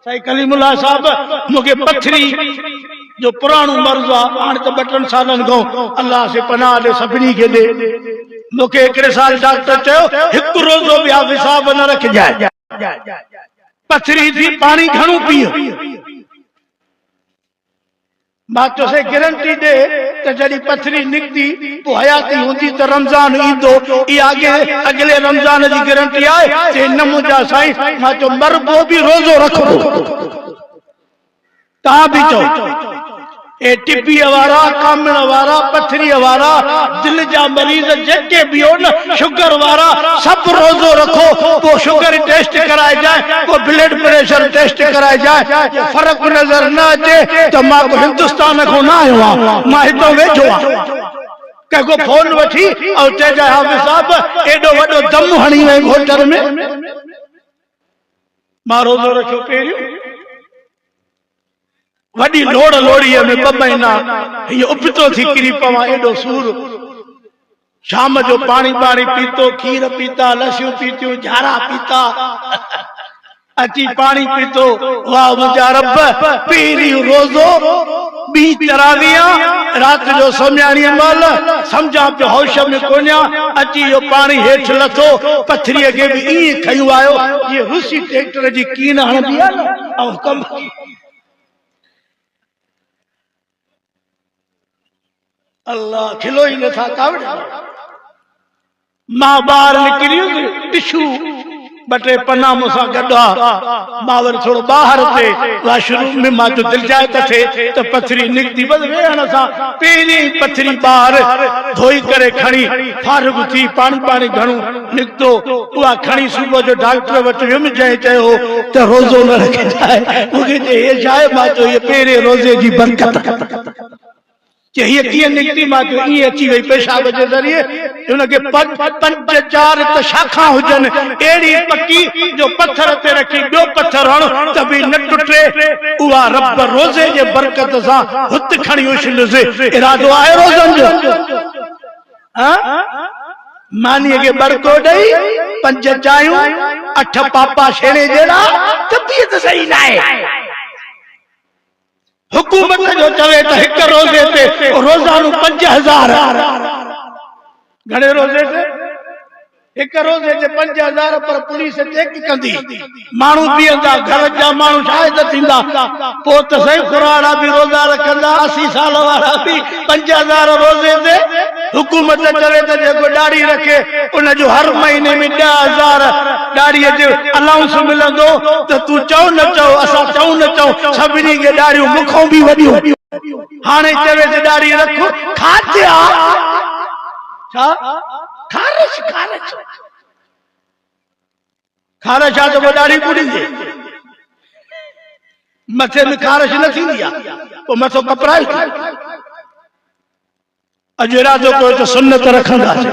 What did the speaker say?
साईं कलीमुल्लाह साहब मुझे पथरी जो पुराणो मर्ज़ आहे हाणे त 2-3 सालनि खां अल्लाह से पनाह दे सभिनी खे दे मूंखे हिकिड़े साल डॉक्टर चयो हिकु रोज़ो बि हिसाब न रखजाए पथरी थी पानी घणो पीओ मां तोसे गारंटी दे त जॾहिं पथरी निकती पोइ हयाती हूंदी त रमज़ान ईंदो इहा अगले रमज़ान जी गारंटी आहे जे न मुंहिंजा साईं मां चयो मरबो बि रोज़ो रखबो तव्हां बि चओ ए टिबी वारा कामण वारा पथरी वारा दिल जा मरीज जेके भी हो न शुगर वारा सब रोज़ो रखो पोइ शुगर टेस्ट कराए जाए पोइ ब्लड प्रेशर टेस्ट कराए जाए फर्क नजर न अचे त मां हिंदुस्तान को न आयो आहियां मां हितो वेठो आहियां कंहिंखो फोन वठी ऐं चइजाए हाफ़िज़ साहब एॾो वॾो दम हणी वई होटल में मां रोज़ो रखियो पहिरियों वडी लोड़ लोड़ीअ में 2 महीना हीअ उबतो थी किरी पवां एॾो सूर शाम जो पानी पीतो खीर पीता लस्सियूं पीतियूं झारा पीता अची पानी पीतो वाह मुंहिंजा रब पहिरीं रोज़ो ॿी तरावियां रात जो सम्याणी महिल सम्झां पियो होश में कोन्या अची इहो पानी हेठि लथो पथरीअ खे बि ईअं खयूं आयो जीअं रूसी ट्रैक्टर जी कीन हणंदी आहे न ऐं कम अल्लाह खिलो ही न था कावड़ मां बाहर निकली टिशू 2-3 पन्ना मुसा गड्डा मां वरी थोड़ो बाहर थे वाशरूम में मां जो दिल जाए थे तो पथरी निकती बस वेहण सा पहिरीं पथरी बाहर धोई करे खणी फारग थी पानी घणो निकतो उहा खणी सुबह जो डॉक्टर वट वियम जंहिं चयो त रोज़ो न रखजाए मूंखे चए हे छाहे मां चयो ये पहिरें रोज़े जी बरकत ये किए निकती मां जो ई अची वही पेशाब जे जरिए उनके 5-4 त शाखा हुजन एड़ी पक्की जो पत्थर ते रखी बो पत्थर हण त भी न टुटे उहा रब रोज़े जे बरकत सा हुत खणी उछल से इरादो आहे रोज़न जो हां मानी के बरको दई 5 चायूं 8 पापा छेड़े जेड़ा तबीयत सही ना है हुकूमत जो चवे त हिक रोज़े ते रोज़ानो 5000 घणे रोज़े ते एक रोज़े जे 5000 पर पुलिस चेक कंदी मानू बींदा घर जा मानू शायद थींदा पो त सही खुराड़ा भी रोज़ा रखंदा 80 साल वाला भी 5000 रोज़े ते हुकूमत चवे त जेको दाढ़ी रखे उन जो हर महीने में 10000 दाढ़ी जो अलाउंस मिलंदो त तू चओ न चओ असा चओ न चओ सभिनी के दाढ़ियूं मुखों भी वडियो हाने चवे त दाढ़ी रखो खातिया छा खारश आ तो दाढ़ी पूरी मथे में खारश न थींदी आहे पोइ मथो कपराए अॼु इरादो कयो त सुन्नत रखंदासीं